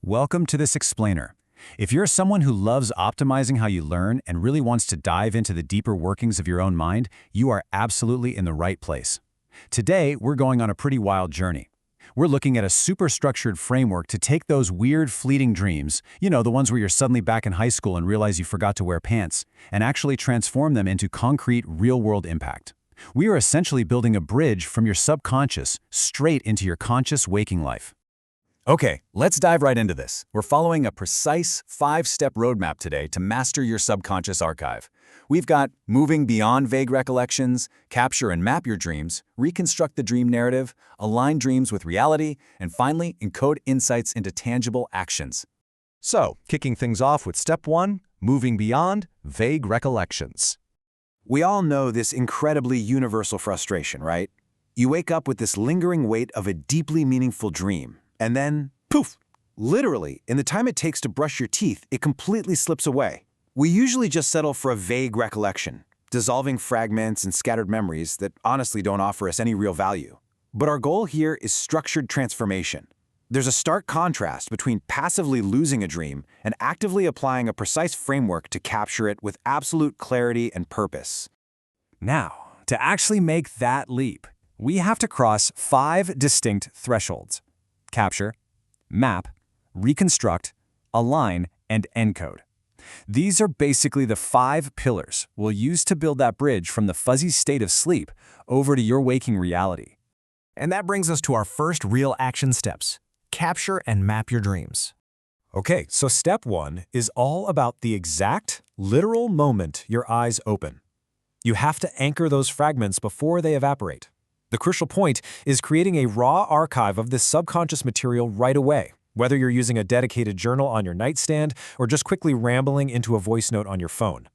Welcome to this explainer. If you're someone who loves optimizing how you learn and really wants to dive into the deeper workings of your own mind, you are absolutely in the right place. Today, we're going on a pretty wild journey. We're looking at a superstructured framework to take those weird, fleeting dreams, the ones where you're suddenly back in high school and realize you forgot to wear pants, and actually transform them into concrete, real-world impact. We are essentially building a bridge from your subconscious straight into your conscious waking life. Okay, let's dive right into this. We're following a precise 5-step roadmap today to master your subconscious archive. We've got moving beyond vague recollections, capture and map your dreams, reconstruct the dream narrative, align dreams with reality, and finally, encode insights into tangible actions. So, kicking things off with step 1, moving beyond vague recollections. We all know this incredibly universal frustration, right? You wake up with this lingering weight of a deeply meaningful dream. And then, poof! Literally, in the time it takes to brush your teeth, it completely slips away. We usually just settle for a vague recollection, dissolving fragments and scattered memories that honestly don't offer us any real value. But our goal here is structured transformation. There's a stark contrast between passively losing a dream and actively applying a precise framework to capture it with absolute clarity and purpose. Now, to actually make that leap, we have to cross 5 distinct thresholds: capture, map, reconstruct, align, and encode. These are basically the 5 pillars we'll use to build that bridge from the fuzzy state of sleep over to your waking reality. And that brings us to our first real action steps: capture and map your dreams. Okay, so step 1 is all about the exact, literal moment your eyes open. You have to anchor those fragments before they evaporate. The crucial point is creating a raw archive of this subconscious material right away, whether you're using a dedicated journal on your nightstand or just quickly rambling into a voice note on your phone.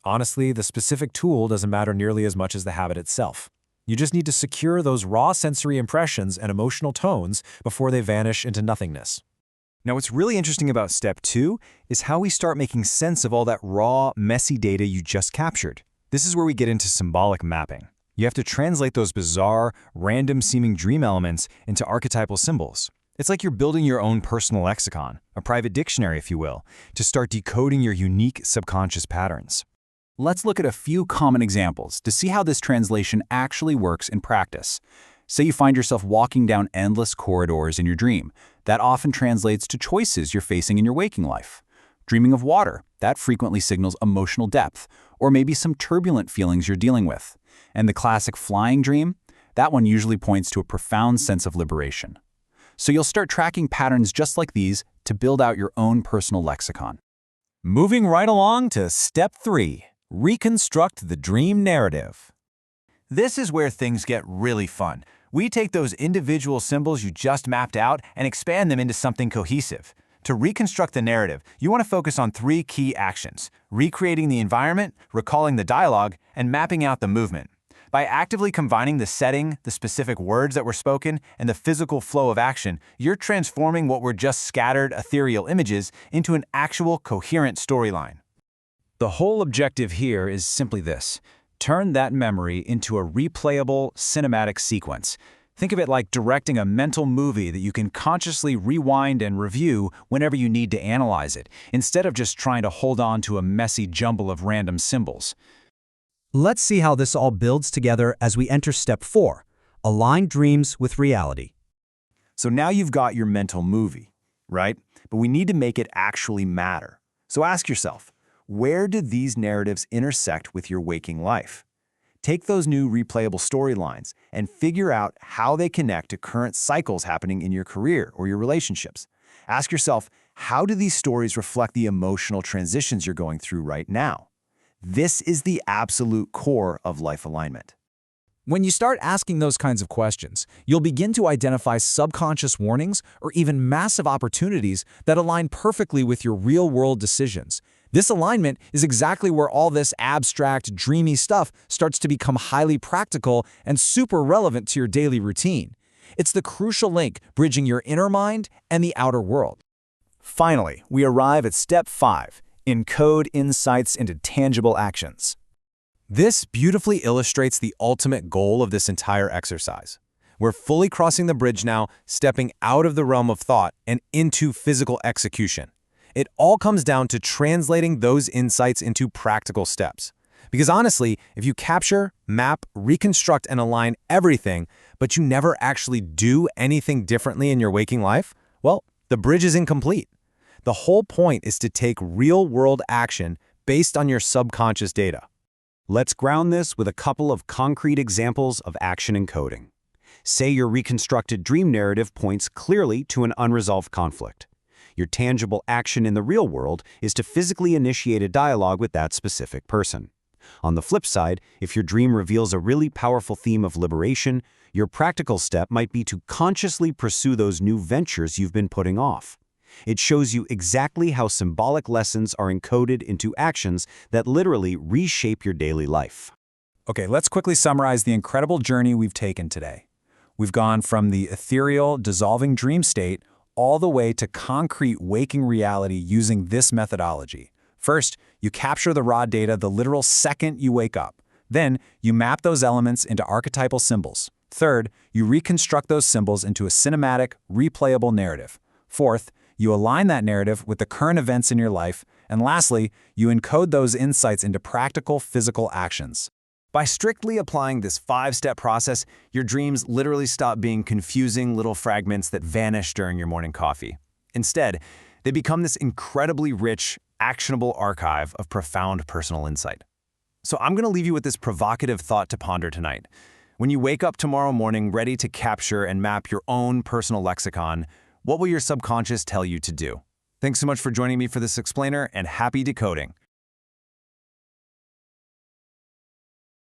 Honestly, the specific tool doesn't matter nearly as much as the habit itself. You just need to secure those raw sensory impressions and emotional tones before they vanish into nothingness. Now, what's really interesting about step 2 is how we start making sense of all that raw, messy data you just captured. This is where we get into symbolic mapping. You have to translate those bizarre, random-seeming dream elements into archetypal symbols. It's like you're building your own personal lexicon, a private dictionary, if you will, to start decoding your unique subconscious patterns. Let's look at a few common examples to see how this translation actually works in practice. Say you find yourself walking down endless corridors in your dream. That often translates to choices you're facing in your waking life. Dreaming of water, that frequently signals emotional depth, or maybe some turbulent feelings you're dealing with. And the classic flying dream, that one usually points to a profound sense of liberation. So you'll start tracking patterns just like these to build out your own personal lexicon. Moving right along to step 3, reconstruct the dream narrative. This is where things get really fun. We take those individual symbols you just mapped out and expand them into something cohesive. To reconstruct the narrative, you want to focus on 3 key actions: recreating the environment, recalling the dialogue, and mapping out the movement. By actively combining the setting, the specific words that were spoken, and the physical flow of action, you're transforming what were just scattered, ethereal images into an actual, coherent storyline. The whole objective here is simply this: turn that memory into a replayable, cinematic sequence. Think of it like directing a mental movie that you can consciously rewind and review whenever you need to analyze it, instead of just trying to hold on to a messy jumble of random symbols. Let's see how this all builds together as we enter step 4, align dreams with reality. So now you've got your mental movie, right? But we need to make it actually matter. So ask yourself, where do these narratives intersect with your waking life? Take those new replayable storylines and figure out how they connect to current cycles happening in your career or your relationships. Ask yourself, how do these stories reflect the emotional transitions you're going through right now? This is the absolute core of life alignment. When you start asking those kinds of questions, you'll begin to identify subconscious warnings or even massive opportunities that align perfectly with your real-world decisions. This alignment is exactly where all this abstract, dreamy stuff starts to become highly practical and super relevant to your daily routine. It's the crucial link bridging your inner mind and the outer world. Finally, we arrive at step 5, encode insights into tangible actions. This beautifully illustrates the ultimate goal of this entire exercise. We're fully crossing the bridge now, stepping out of the realm of thought and into physical execution. It all comes down to translating those insights into practical steps. Because honestly, if you capture, map, reconstruct, and align everything, but you never actually do anything differently in your waking life, well, the bridge is incomplete. The whole point is to take real-world action based on your subconscious data. Let's ground this with a couple of concrete examples of action encoding. Say your reconstructed dream narrative points clearly to an unresolved conflict. Your tangible action in the real world is to physically initiate a dialogue with that specific person. On the flip side, if your dream reveals a really powerful theme of liberation, your practical step might be to consciously pursue those new ventures you've been putting off. It shows you exactly how symbolic lessons are encoded into actions that literally reshape your daily life. Okay, let's quickly summarize the incredible journey we've taken today. We've gone from the ethereal, dissolving dream state all the way to concrete waking reality using this methodology. First, you capture the raw data the literal second you wake up. Then, you map those elements into archetypal symbols. Third, you reconstruct those symbols into a cinematic, replayable narrative. Fourth, you align that narrative with the current events in your life. And lastly, you encode those insights into practical, physical actions. By strictly applying this 5-step process, your dreams literally stop being confusing little fragments that vanish during your morning coffee. Instead, they become this incredibly rich, actionable archive of profound personal insight. So I'm going to leave you with this provocative thought to ponder tonight. When you wake up tomorrow morning ready to capture and map your own personal lexicon, what will your subconscious tell you to do? Thanks so much for joining me for this explainer, and happy decoding.